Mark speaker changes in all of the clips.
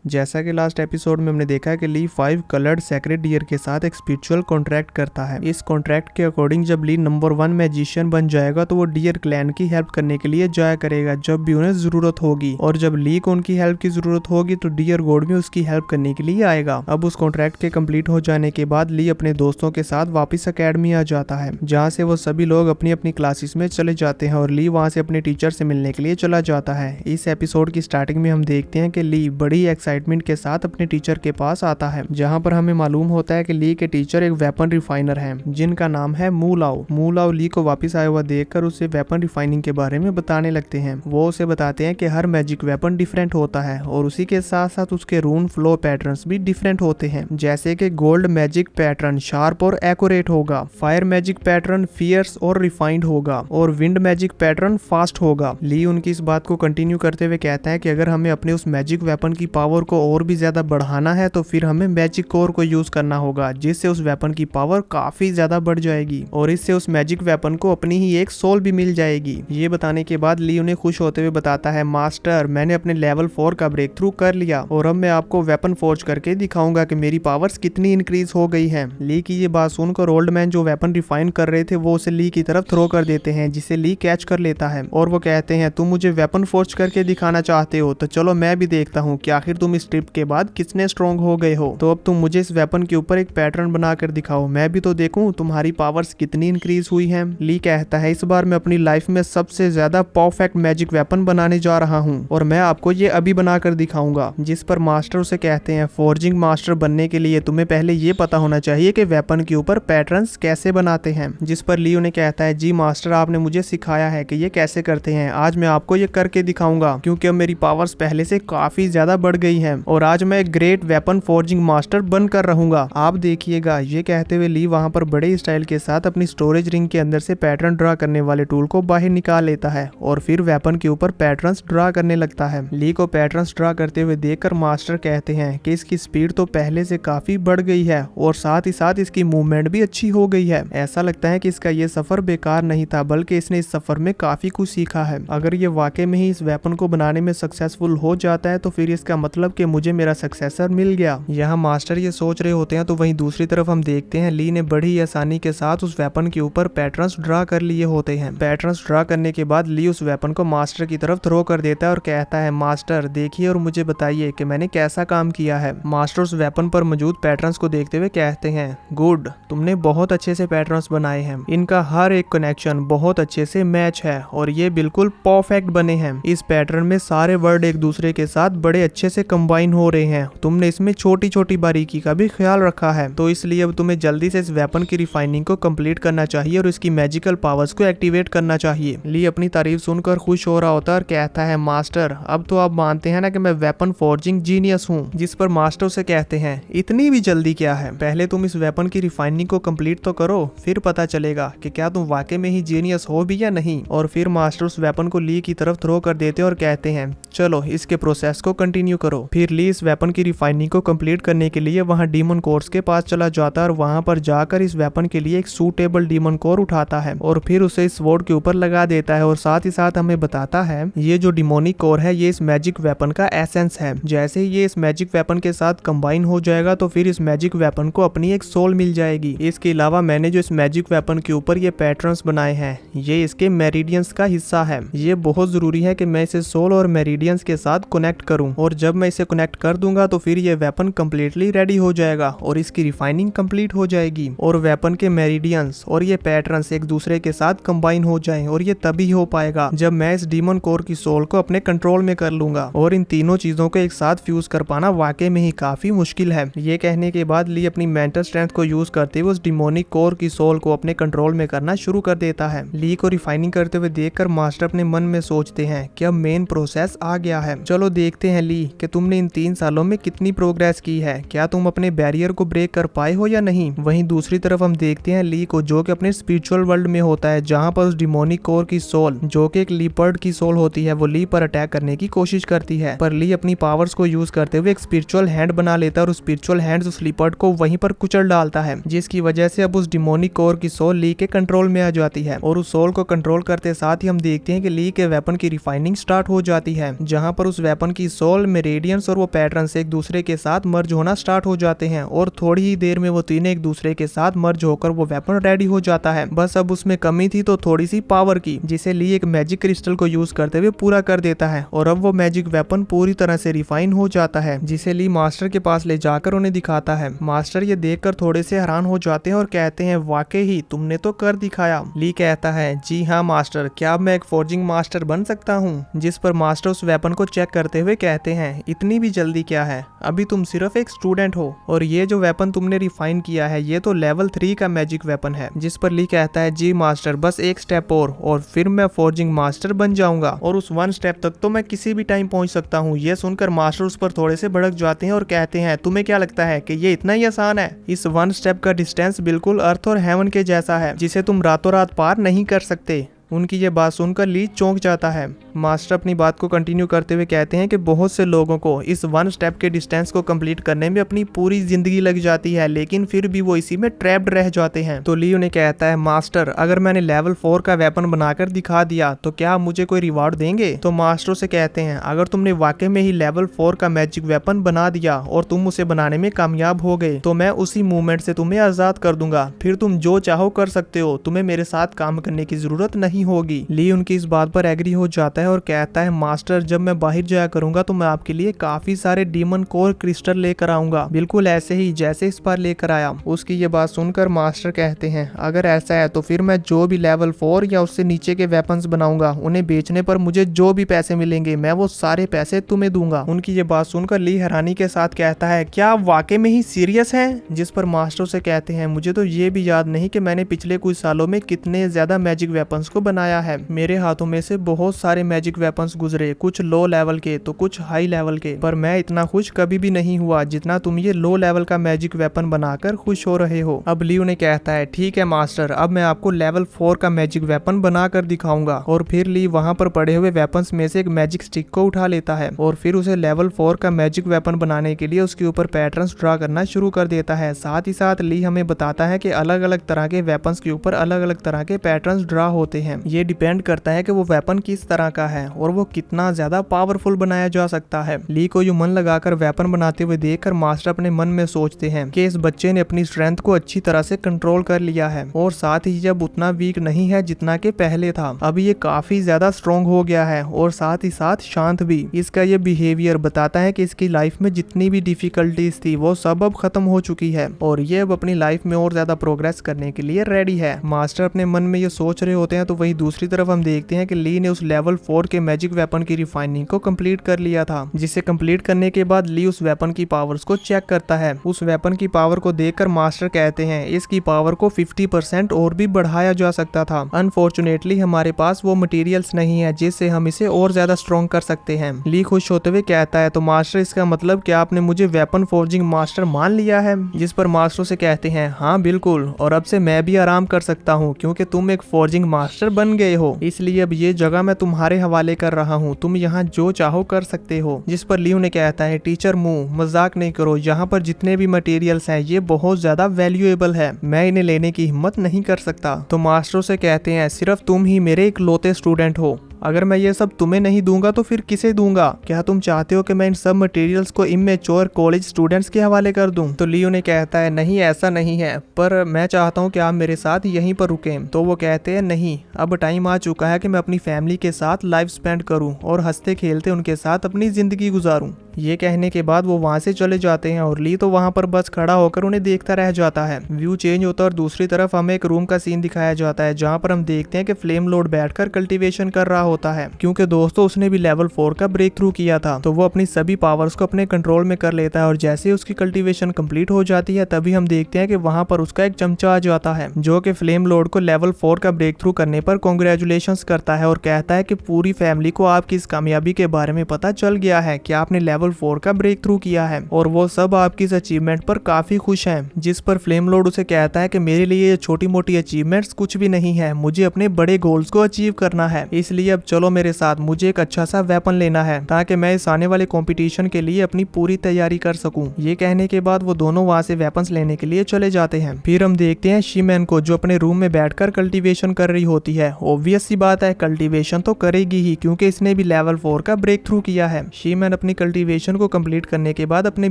Speaker 1: जैसा कि last episode में हमने देखा कि ली 5 कलर्ड सेक्रेट डियर के साथ एक स्पिरिचुअल कॉन्ट्रैक्ट करता है। इस कॉन्ट्रैक्ट के अकॉर्डिंग जब ली नंबर 1 मैजिशियन बन जाएगा तो वो डियर क्लैन की हेल्प करने के लिए जाया करेगा जब भी उन्हें जरूरत होगी, और जब ली को उनकी हेल्प की जरूरत होगी तो डियर गॉड भी उसकी हेल्प करने के लिए आएगा। अब उस कॉन्ट्रैक्ट के कंप्लीट हो जाने के बाद ली अपने दोस्तों के साथ वापस अकेडमी आ जाता है, जहाँ से वो सभी लोग अपनी अपनी क्लासेस में चले जाते हैं और ली वहाँ से अपने टीचर से मिलने के लिए चला जाता है। इस एपिसोड की स्टार्टिंग में हम देखते हैं कि ली बड़ी एक्साइटमेंट के साथ अपने टीचर के पास आता है, जहाँ पर हमें मालूम होता है कि ली के टीचर एक वेपन रिफाइनर हैं जिनका नाम है मूलाओ। मूलाओ ली को वापस आया हुआ देखकर उसे वेपन रिफाइनिंग के बारे में बताने लगते हैं। वो उसे बताते हैं कि हर मैजिक वेपन डिफरेंट होता है और उसी के साथ साथ उसके रून फ्लो पैटर्न्स भी डिफरेंट होते हैं, जैसे कि गोल्ड मैजिक पैटर्न शार्प और एक्यूरेट होगा, फायर मैजिक पैटर्न फियर्स और रिफाइंड होगा और विंड मैजिक पैटर्न फास्ट होगा। ली उनकी इस बात को कंटिन्यू करते हुए कहता है कि अगर हमें अपने उस मैजिक वेपन की पावर को और भी ज्यादा बढ़ाना है तो फिर हमें मैजिक कोर को यूज करना होगा, जिससे उस वेपन की पावर काफी ज्यादा बढ़ जाएगी और इससे उस मैजिक वेपन को अपनी ही एक सोल भी मिल जाएगी। ये बताने के बाद ली उन्हें खुश होते हुए बताता है, मास्टर मैंने अपने लेवल 4 का ब्रेक थ्रू कर लिया और अब मैं आपको वेपन फोर्ज करके दिखाऊंगा कि मेरी पावर्स कितनी इंक्रीज हो गई है। ली की ये बात सुनकर ओल्ड मैन जो वेपन रिफाइन कर रहे थे वो उसे ली की तरफ थ्रो कर देते हैं, जिसे ली कैच कर लेता है और वो कहते हैं, तुम मुझे वेपन फोर्ज करके दिखाना चाहते हो तो चलो मैं भी देखता हूँ कि आखिर तुम इस ट्रिप के बाद कितने स्ट्रॉन्ग हो गए हो। तो अब तुम मुझे इस वेपन के ऊपर एक पैटर्न बनाकर दिखाओ, मैं भी तो देखूं तुम्हारी पावर्स कितनी इंक्रीज हुई हैं। ली कहता है, इस बार मैं अपनी लाइफ में सबसे ज्यादा परफेक्ट मैजिक वेपन बनाने जा रहा हूँ और मैं आपको ये अभी बनाकर दिखाऊंगा। जिस पर मास्टर उसे कहते हैं, फोर्जिंग मास्टर बनने के लिए तुम्हें पहले ये पता होना चाहिए कि वेपन के ऊपर पैटर्न्स कैसे बनाते हैं। जिस पर ली उन्हें कहता है, जी मास्टर आपने मुझे सिखाया है कि ये कैसे करते हैं, आज मैं आपको ये करके दिखाऊंगा क्योंकि अब मेरी पावर्स पहले से काफी ज्यादा बढ़ गई हैं और आज मैं एक ग्रेट वेपन फोर्जिंग मास्टर बनकर रहूंगा, आप देखिएगा। ये कहते हुए ली वहां पर बड़े स्टाइल के साथ अपनी स्टोरेज रिंग के अंदर से पैटर्न ड्रा करने वाले टूल को बाहर निकाल लेता है और फिर वेपन के ऊपर पैटर्न्स ड्रा करने लगता है। ली को पैटर्न्स ड्रा करते हुए देखकर मास्टर कहते हैं कि इसकी स्पीड तो पहले से काफी बढ़ गई है और साथ ही साथ इसकी मूवमेंट भी अच्छी हो गई है। ऐसा लगता है कि इसका ये सफर बेकार नहीं था, बल्कि इसने इस सफर में काफी कुछ सीखा है। अगर ये वाकई में ही इस वेपन को बनाने में सक्सेसफुल हो जाता है तो फिर इसका मतलब कि मुझे मेरा सक्सेसर मिल गया। यहाँ मास्टर ये सोच रहे होते हैं तो वहीं दूसरी तरफ हम देखते हैं ली ने बड़ी आसानी के साथ उस वेपन के ऊपर पैटर्न्स ड्रा कर लिए होते हैं। पैटर्न्स ड्रा करने के बाद ली उस वेपन को मास्टर की तरफ थ्रो कर देता है और कहता है, मास्टर देखिए और मुझे बताइए कि मैंने कैसा काम किया है। मास्टर उस वेपन पर मौजूद पैटर्न्स को देखते हुए कहते हैं, गुड, तुमने बहुत अच्छे से पैटर्न्स बनाए हैं, इनका हर एक कनेक्शन बहुत अच्छे से मैच है और ये बिल्कुल परफेक्ट बने हैं। इस पैटर्न में सारे वर्ड एक दूसरे के साथ बड़े अच्छे से कंबाइन हो रहे हैं, तुमने इसमें छोटी छोटी बारीकी का भी ख्याल रखा है, तो इसलिए अब तुम्हें जल्दी से इस वेपन की रिफाइनिंग को कंप्लीट करना चाहिए और इसकी मैजिकल पावर्स को एक्टिवेट करना चाहिए। ली अपनी तारीफ सुनकर खुश हो रहा होता है और कहता है, मास्टर अब तो आप मानते हैं ना कि मैं वेपन फोर्जिंग जीनियस हूँ। जिस पर मास्टर से कहते हैं, इतनी भी जल्दी क्या है, पहले तुम इस वेपन की रिफाइनिंग को कंप्लीट तो करो, फिर पता चलेगा कि क्या तुम वाकई में ही जीनियस हो भी या नहीं। और फिर मास्टर उस वेपन को ली की तरफ थ्रो कर देते और कहते हैं, चलो इसके प्रोसेस को कंटिन्यू करो। फिर ली इस वेपन की रिफाइनिंग को कंप्लीट करने के लिए वहां डीमन कोर्स के पास चला जाता है और वहां पर जाकर इस वेपन के लिए एक सूटेबल डीमन कोर उठाता है और फिर उसे इस स्वॉर्ड के ऊपर लगा देता है और साथ ही साथ हमें बताता है, ये जो डिमोनिक कोर है ये इस मैजिक वेपन का एसेंस है। जैसे ही ये इस मैजिक वेपन के साथ कंबाइन हो जाएगा तो फिर इस मैजिक वेपन को अपनी एक सोल मिल जाएगी। इसके अलावा मैंने जो इस मैजिक वेपन के ऊपर ये पैटर्न्स बनाए हैं ये इसके मेरिडियंस का हिस्सा है। ये बहुत जरूरी है कि मैं इसे सोल और मेरिडियंस के साथ कनेक्ट करूं और जब मैं इसे कनेक्ट कर दूंगा तो फिर ये वेपन कम्प्लीटली रेडी हो जाएगा और इसकी रिफाइनिंग कंप्लीट हो जाएगी और वेपन के मेरिडियंस और ये पैटर्न्स एक दूसरे के साथ कंबाइन हो जाएं और ये तभी हो पाएगा जब मैं इस डीमन कोर की सोल को अपने कंट्रोल में कर लूंगा और इन तीनों चीजों को एक साथ फ्यूज कर पाना वाकई में ही काफी मुश्किल है। ये कहने के बाद ली अपनी मेंटल स्ट्रेंथ को यूज करते हुए उस डिमोनिक कोर की सोल को अपने कंट्रोल में करना शुरू कर देता है। ली को रिफाइनिंग करते हुए देखकर मास्टर अपने मन में सोचते हैं कि अब मेन प्रोसेस आ गया है, चलो देखते हैं ली कि तुमने इन 3 सालों में कितनी प्रोग्रेस की है, क्या तुम अपने बैरियर को ब्रेक कर पाए हो या नहीं। वहीं दूसरी तरफ हम देखते हैं ली को जो कि अपने स्पिरिचुअल वर्ल्ड में होता है, जहां पर उस डिमोनिक कोर की सोल जो कि एक लीपर्ड की सोल होती है वो ली पर अटैक करने की कोशिश करती है, पर ली अपनी पावर्स को यूज करते हुए एक स्पिरिचुअल हैंड बना लेता है और स्पिरिचुअल हैंड उस लीपर्ड को वहीं पर कुचल डालता है, जिसकी वजह से अब उस डिमोनिक कोर की सोल ली के कंट्रोल में आ जाती है और उस सोल को कंट्रोल करते साथ ही हम देखते हैं कि ली के वेपन की रिफाइनिंग स्टार्ट हो जाती है, जहां पर उस वेपन की सोल मेरेडियन मटेरियल्स और वो पैटर्न्स एक दूसरे के साथ मर्ज होना स्टार्ट हो जाते हैं और थोड़ी ही देर में वो तीनों एक दूसरे के साथ मर्ज होकर वो वेपन रेडी हो जाता है। बस अब उसमें कमी थी तो थोड़ी सी पावर की, जिसे ली एक मैजिक क्रिस्टल को यूज करते हुए पूरा कर देता है और अब वो मैजिक वेपन पूरी तरह से रिफाइन हो जाता है, जिसे ली मास्टर के पास ले जाकर उन्हें दिखाता है। मास्टर ये देखकर थोड़े से हैरान हो जाते हैं और कहते हैं वाकई ही तुमने तो कर दिखाया। ली कहता है जी हाँ मास्टर, क्या अब मैं एक फोर्जिंग मास्टर बन सकता हूँ? जिस पर मास्टर उस वेपन को चेक करते हुए कहते हैं इतनी भी जल्दी क्या है, अभी तुम सिर्फ एक स्टूडेंट हो और ये जो वेपन तुमने रिफाइन किया है ये तो लेवल 3 का मैजिक वेपन है। जिस पर ली कहता है जी मास्टर, बस एक स्टेप और फिर मैं फोर्जिंग मास्टर बन जाऊंगा और उस 1 स्टेप तक तो मैं किसी भी टाइम पहुंच सकता हूँ। ये सुनकर मास्टर उस पर थोड़े से भड़क जाते हैं और कहते हैं तुम्हें क्या लगता है कि ये इतना ही आसान है? इस 1 स्टेप का डिस्टेंस बिल्कुल अर्थ और हेवन के जैसा है, जिसे तुम रातों रात पार नहीं कर सकते। उनकी ये बात सुनकर ली चौंक जाता है। मास्टर अपनी बात को कंटिन्यू करते हुए कहते हैं कि बहुत से लोगों को इस 1 स्टेप के डिस्टेंस को कंप्लीट करने में अपनी पूरी जिंदगी लग जाती है, लेकिन फिर भी वो इसी में ट्रैप्ड रह जाते हैं। तो ली उन्हें कहता है मास्टर, अगर मैंने लेवल 4 का वेपन बनाकर दिखा दिया तो क्या आप मुझे कोई रिवॉर्ड देंगे? तो मास्टर से कहते हैं अगर तुमने वाकई में ही लेवल 4 का मैजिक वेपन बना दिया और तुम उसे बनाने में कामयाब हो गए तो मैं उसी मूवमेंट से तुम्हें आजाद कर दूंगा, फिर तुम जो चाहो कर सकते हो, तुम्हें मेरे साथ काम करने की जरूरत नहीं होगी। ली उनकी इस बात पर एग्री हो जाता है और कहता है मास्टर, जब मैं बाहर जाया करूंगा तो मैं आपके लिए काफी सारे डीमन कोर क्रिस्टल लेकर आऊंगा, बिल्कुल ऐसे ही जैसे इस बार लेकर आया। उसकी ये बात सुनकर मास्टर कहते हैं अगर ऐसा है तो फिर मैं जो भी लेवल 4 या उससे नीचे के वेपन्स बनाऊंगा उन्हें बेचने पर मुझे जो भी पैसे मिलेंगे मैं वो सारे पैसे तुम्हें दूंगा। उनकी ये बात सुनकर ली हैरानी के साथ कहता है क्या आप वाकई में ही सीरियस हैं? जिस पर मास्टर से कहते हैं मुझे तो ये भी याद नहीं कि मैंने पिछले कुछ सालों में कितने ज्यादा मैजिक वेपन्स को बनाया है। मेरे हाथों में से बहुत सारे मैजिक वेपन्स गुजरे, कुछ लो लेवल के तो कुछ हाई लेवल के, पर मैं इतना खुश कभी भी नहीं हुआ जितना तुम ये लो लेवल का मैजिक वेपन बनाकर खुश हो रहे हो। अब ली उन्हें कहता है ठीक है मास्टर, अब मैं आपको लेवल 4 का मैजिक वेपन बनाकर दिखाऊंगा। और फिर ली वहां पर पड़े हुए वेपन्स में से एक मैजिक स्टिक को उठा लेता है और फिर उसे लेवल 4 का मैजिक वेपन बनाने के लिए उसके ऊपर पैटर्न्स ड्रा करना शुरू कर देता है। साथ ही साथ ली हमें बताता है कि अलग अलग तरह के वेपन्स के ऊपर अलग अलग तरह के पैटर्न्स ड्रा होते हैं। ये डिपेंड करता है कि वो वेपन किस तरह का है और वो कितना ज्यादा पावरफुल बनाया जा सकता है। ली को यूं मन लगाकर वेपन बनाते हुए देखकर मास्टर अपने मन में सोचते हैं कि इस बच्चे ने अपनी स्ट्रेंथ को अच्छी तरह से कंट्रोल कर लिया है और साथ ही जब उतना वीक नहीं है जितना कि पहले था, अब ये काफी ज्यादा स्ट्रॉन्ग हो गया है और साथ ही साथ शांत भी। इसका ये बिहेवियर बताता है कि इसकी लाइफ में जितनी भी डिफिकल्टीज थी वो सब अब खत्म हो चुकी है और ये अब अपनी लाइफ में और ज्यादा प्रोग्रेस करने के लिए रेडी है। मास्टर अपने मन में ये सोच रहे होते हैं तो वही दूसरी तरफ हम देखते हैं कि ली ने उस लेवल 4 के मैजिक वेपन की रिफाइनिंग को कंप्लीट कर लिया था, जिसे कंप्लीट करने के बाद ली उस वेपन की पावर्स को चेक करता है। उस वेपन की पावर को देखकर मास्टर कहते हैं इसकी पावर को 50% और भी बढ़ाया जा सकता था। अनफॉर्चुनेटली हमारे पास वो मटेरियल्स नहीं है जिससे हम इसे और ज्यादा स्ट्रॉन्ग कर सकते हैं। ली खुश होते हुए कहता है तो मास्टर इसका मतलब क्या आपने मुझे वेपन फोर्जिंग मास्टर मान लिया है? जिस पर मास्टर से कहते हैं हाँ बिल्कुल, और अब से मैं भी आराम कर सकता हूँ क्योंकि तुम एक फोर्जिंग मास्टर बन गए हो, इसलिए अब ये जगह मैं तुम्हारे हवाले कर रहा हूँ, तुम यहाँ जो चाहो कर सकते हो। जिस पर ली उन्हें कहता है टीचर मू, मजाक नहीं करो, यहाँ पर जितने भी मटेरियल्स हैं ये बहुत ज्यादा वैल्यूएबल है, मैं इन्हें लेने की हिम्मत नहीं कर सकता। तो मास्टर से कहते हैं सिर्फ तुम ही मेरे इकलौते स्टूडेंट हो, अगर मैं ये सब तुम्हें नहीं दूंगा तो फिर किसे दूंगा? क्या तुम चाहते हो कि मैं इन सब मटेरियल्स को इमेच्योर कॉलेज स्टूडेंट्स के हवाले कर दूं? तो ली उन्हें कहता है नहीं ऐसा नहीं है, पर मैं चाहता हूँ कि आप मेरे साथ यहीं पर रुकें। तो वो कहते हैं नहीं, अब टाइम आ चुका है कि मैं अपनी फैमिली के साथ लाइफ स्पेंड करूं और हंसते खेलते उनके साथ अपनी जिंदगी गुजारूं। ये कहने के बाद वो वहां से चले जाते हैं और ली तो वहां पर बस खड़ा होकर उन्हें देखता रह जाता है। व्यू चेंज होता है और दूसरी तरफ हमें एक रूम का सीन दिखाया जाता है जहाँ पर हम देखते हैं कि फ्लेम लॉर्ड बैठकर कल्टीवेशन कर रहा होता है, क्योंकि दोस्तों उसने भी लेवल 4 का ब्रेक थ्रू किया था, तो वो अपनी सभी पावर्स को अपने कंट्रोल में कर लेता है और जैसे ही उसकी कल्टीवेशन कंप्लीट हो जाती है तभी हम देखते हैं कि वहां पर उसका एक चमचा आ जाता है जो कि फ्लेम लॉर्ड को लेवल 4 का ब्रेक थ्रू करने पर कांग्रेचुलेशंस करता है और कहता है कि पूरी फैमिली को आपकी इस कामयाबी के बारे में पता चल गया है कि आपने लेवल 4 का ब्रेक थ्रू किया है और वो सब आपकी इस अचीवमेंट पर काफी खुश हैं। जिस पर फ्लेम लॉर्ड उसे कहता है कि मेरे लिए ये छोटी मोटी अचीवमेंट्स कुछ भी नहीं है, मुझे अपने बड़े गोल्स को अचीव करना है, इसलिए अब चलो मेरे साथ, मुझे एक अच्छा सा वेपन लेना है ताकि मैं इस आने वाले कंपटीशन के लिए अपनी पूरी तैयारी कर सकूं। ये कहने के बाद वो दोनों वहाँ से वेपन्स लेने के लिए चले जाते हैं। फिर हम देखते हैं शीमैन को, जो अपने रूम में बैठकर कल्टीवेशन कर रही होती है। ऑब्वियस सी बात है, कल्टीवेशन तो करेगी ही क्योंकि इसने भी लेवल 4 का ब्रेक थ्रू किया है। शीमैन अपनी कल्टीवेशन को कंप्लीट करने के बाद अपने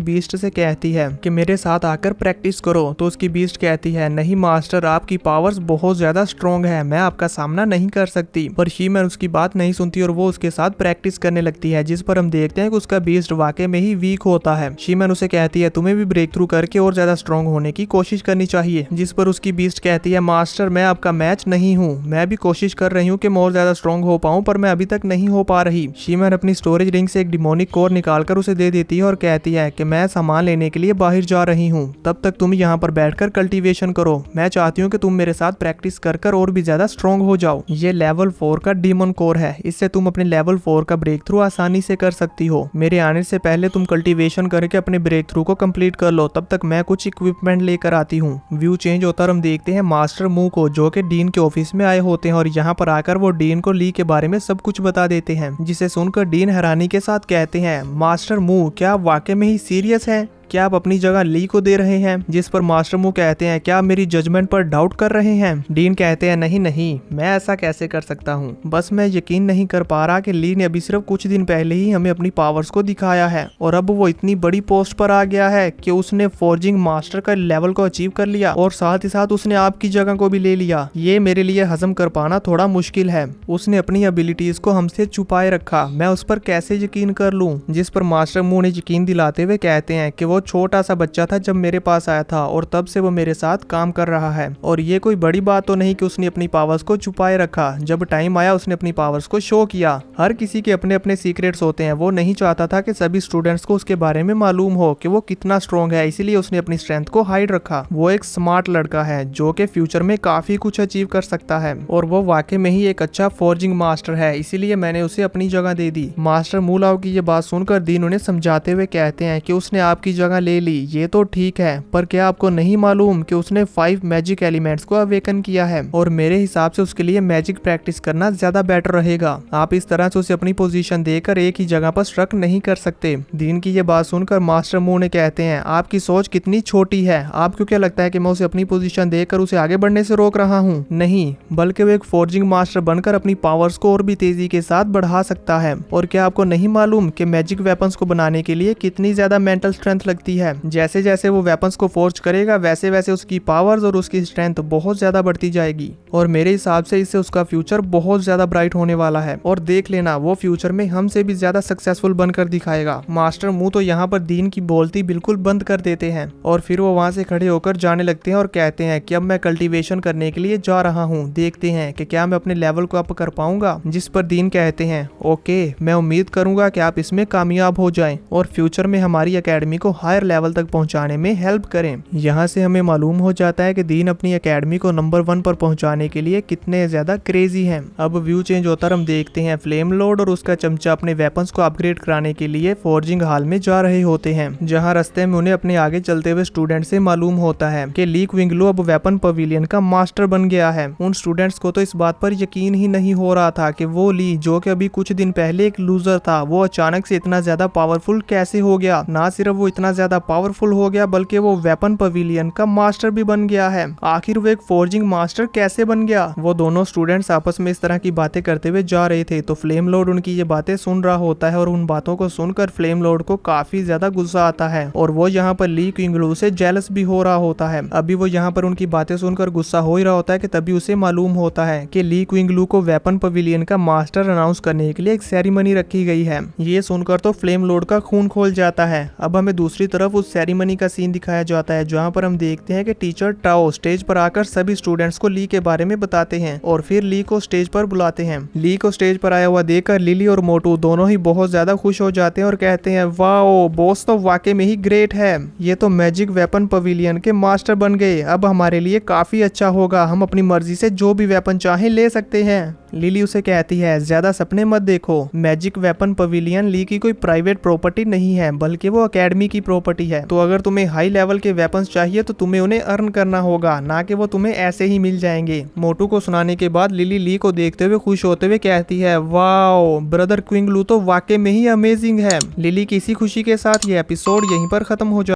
Speaker 1: बीस्ट से कहती है कि मेरे साथ आकर प्रैक्टिस करो। तो उसकी बीस्ट कहती है, नहीं मास्टर, आपकी पावर्स बहुत ज्यादा स्ट्रॉन्ग है, मैं आपका सामना नहीं कर सकती। पर शीमैन उसकी बात नहीं सुनती और वो उसके साथ प्रैक्टिस करने लगती है, जिस पर हम देखते हैं कि उसका बीस्ट वाकई में ही वीक होता है। शीमैन उसे कहती है, तुम्हें भी ब्रेक थ्रू करके और ज्यादा स्ट्रॉन्ग होने की कोशिश करनी चाहिए। जिस पर उसकी बीस्ट कहती है, मास्टर मैं आपका मैच नहीं हूँ, मैं भी कोशिश कर रही हूँ कि मैं और ज्यादा स्ट्रॉन्ग हो पाऊँ, पर मैं अभी तक नहीं हो पा रही। शीमैन अपनी स्टोरेज रिंग से एक डिमोनिक कोर निकालकर उसे दे देती है और कहती है कि मैं सामान लेने के लिए बाहर जा रही हूँ, तब तक तुम यहाँ पर बैठकर कल्टीवेशन करो। मैं चाहती हूँ कि तुम मेरे साथ प्रैक्टिस कर और भी ज्यादा स्ट्रॉन्ग हो जाओ। ये लेवल 4 का डीमन कोर है, इससे तुम अपने लेवल 4 का ब्रेक थ्रू आसानी से कर सकती हो। मेरे आने से पहले तुम कल्टीवेशन करके अपने ब्रेक थ्रू को कंप्लीट कर लो, तब तक मैं कुछ इक्विपमेंट लेकर आती हूँ। व्यू चेंज होता और हम देखते हैं मास्टर मू को, जो कि डीन के ऑफिस में आए होते हैं और यहाँ पर आकर वो डीन को ली के बारे में सब कुछ बता देते हैं, जिसे सुनकर डीन हैरानी के साथ कहते हैं, मास्टर मू क्या आप वाकई में ही सीरियस हैं? क्या आप अपनी जगह ली को दे रहे हैं? जिस पर मास्टर मू कहते हैं, क्या आप मेरी जजमेंट पर डाउट कर रहे हैं? डीन कहते हैं, नहीं नहीं, मैं ऐसा कैसे कर सकता हूँ, बस मैं यकीन नहीं कर पा रहा कि ली ने अभी सिर्फ कुछ दिन पहले ही हमें अपनी पावर्स को दिखाया है और अब वो इतनी बड़ी पोस्ट पर आ गया है कि उसने फोर्जिंग मास्टर का लेवल को अचीव कर लिया और साथ ही साथ उसने आपकी जगह को भी ले लिया। ये मेरे लिए हजम कर पाना थोड़ा मुश्किल है। उसने अपनी एबिलिटीज को हमसे छुपाए रखा, मैं उस पर कैसे यकीन कर लूं? जिस पर मास्टर मू ने यकीन दिलाते हुए कहते हैं कि वो छोटा सा बच्चा था जब मेरे पास आया था और तब से वो मेरे साथ काम कर रहा है और ये कोई बड़ी बात तो नहीं कि उसने अपनी पावर्स को छुपाए रखा। जब टाइम आया उसने अपनी पावर्स को शो किया। हर किसी के अपने अपने सीक्रेट्स होते हैं, वो नहीं चाहता था कि सभी स्टूडेंट्स को उसके बारे में मालूम हो कि वो कितना स्ट्रॉन्ग है, इसीलिए उसने अपनी स्ट्रेंथ को हाइड रखा। वो एक स्मार्ट लड़का है जो कि फ्यूचर में काफी कुछ अचीव कर सकता है और वो वाकई में ही एक अच्छा फोर्जिंग मास्टर है, इसीलिए मैंने उसे अपनी जगह दे दी। मास्टर मूलाओ की ये बात सुनकर दीन उन्हें समझाते हुए कहते हैं कि उसने आपकी जगह ले ली, ये तो ठीक है, पर क्या आपको नहीं मालूम कि उसने 5 मैजिक एलिमेंट्स को अवेकन किया है और मेरे हिसाब से उसके लिए मैजिक प्रैक्टिस करना ज्यादा बेटर रहेगा। आप इस तरह से उसे अपनी पोजीशन देकर एक ही जगह पर स्ट्रक नहीं कर सकते। दीन की ये बात सुनकर मास्टर मू ने कहते हैं, आपकी सोच कितनी छोटी है, आपको क्या लगता है कि मैं उसे अपनी पोजीशन देकर उसे आगे बढ़ने से रोक रहा हूँ? नहीं, बल्कि वो एक फोर्जिंग मास्टर बनकर अपनी पावर्स को और भी तेजी के साथ बढ़ा सकता है। और क्या आपको नहीं मालूम कि मैजिक वेपन्स को बनाने के लिए कितनी ज्यादा मेंटल स्ट्रेंथ लगती है? जैसे जैसे वो वेपन्स को फोर्ज करेगा वैसे वैसे उसकी पावर्स और उसकी स्ट्रेंथ बहुत ज्यादा बढ़ती जाएगी और मेरे हिसाब से इससे उसका फ्यूचर बहुत ज्यादा ब्राइट होने वाला है और देख लेना वो फ्यूचर में हमसे भी ज्यादा सक्सेसफुल बनकर दिखाएगा। मास्टर मू तो यहाँ पर दीन की बोलती बिल्कुल बंद कर देते हैं और फिर वो वहाँ से खड़े होकर जाने लगते हैं और कहते हैं कि अब मैं कल्टीवेशन करने के लिए जा रहा हूँ, देखते हैं कि क्या मैं अपने लेवल को अप कर पाऊंगा। जिस पर दीन कहते हैं, ओके, मैं उम्मीद करूंगा कि आप इसमें कामयाब हो जाएं और फ्यूचर में हमारी एकेडमी को हायर लेवल तक पहुंचाने में हेल्प करें। यहाँ से हमें मालूम हो जाता है कि दीन अपनी एकेडमी को नंबर 1 पर पहुंचाने के लिए कितने ज्यादा क्रेजी हैं। अब व्यू चेंज होता हम देखते हैं फ्लेम लॉर्ड और उसका चमचा अपने वेपन्स को अपग्रेड कराने के लिए फोर्जिंग हॉल में जा रहे होते हैं, जहाँ रास्ते में उन्हें अपने आगे चलते हुए स्टूडेंट से मालूम होता है कि ली क्विंगलू अब वेपन पवेलियन का मास्टर बन गया है। उन स्टूडेंट्स को तो इस बात पर यकीन ही नहीं हो रहा था कि वो ली, जो कि अभी कुछ दिन पहले एक लूजर था, वो अचानक से इतना ज्यादा पावरफुल कैसे हो गया। ना सिर्फ वो इतना ज्यादा पावरफुल हो गया बल्कि वो वेपन पवेलियन का मास्टर भी बन गया है। आखिर वो एक फोर्जिंग मास्टर कैसे बन गया? वो दोनों स्टूडेंट्स आपस में इस तरह की बातें करते हुए जा रहे थे तो फ्लेम लॉर्ड उनकी ये बातें सुन रहा होता है और उन बातों को सुनकर फ्लेम लॉर्ड को काफी ज्यादा गुस्सा आता है और वो यहाँ पर ली क्विंगलू से जेलस भी हो रहा होता है। अभी वो यहाँ पर उनकी बातें सुनकर गुस्सा हो ही रहा होता है कि तभी उसे मालूम होता है कि ली क्विंगलू को वेपन पवेलियन का मास्टर अनाउंस करने के लिए एक सेरेमनी रखी गई है। ये सुनकर तो फ्लेम लॉर्ड का खून खोल जाता है। अब हमें दूसरी तरफ उस सेरेमनी का सीन दिखाया जाता है जहाँ पर हम देखते हैं कि टीचर टाओ स्टेज पर आकर सभी स्टूडेंट्स को ली के बारे में बताते हैं और फिर ली को स्टेज पर बुलाते हैं। ली को स्टेज पर आया हुआ देखकर लिली और मोटू दोनों ही बहुत ज्यादा खुश हो जाते हैं और कहते हैं, वाओ बॉस तो वाकई में ही ग्रेट है, ये तो मैजिक वेपन पवेलियन के मास्टर बन गए, अब हमारे लिए काफी अच्छा होगा, हम अपनी मर्जी से जो भी वेपन चाहे ले सकते हैं। लिली उसे कहती है ज्यादा सपने मत देखो, मैजिक वेपन पवेलियन ली की कोई प्राइवेट प्रॉपर्टी नहीं है बल्कि वो एकेडमी की प्रॉपर्टी है। तो अगर तुम्हें हाई लेवल के वेपन्स चाहिए तो तुम्हें उन्हें अर्न करना होगा, ना कि वो तुम्हें ऐसे ही मिल जाएंगे। मोटू को सुनाने के बाद लिली ली को देखते हुए खुश होते हुए कहती है वाओ, ब्रदर क्विंगलू तो वाकई में ही अमेजिंग है। लिली की इसी खुशी के साथ ये एपिसोड यहीं पर खत्म हो जाता है।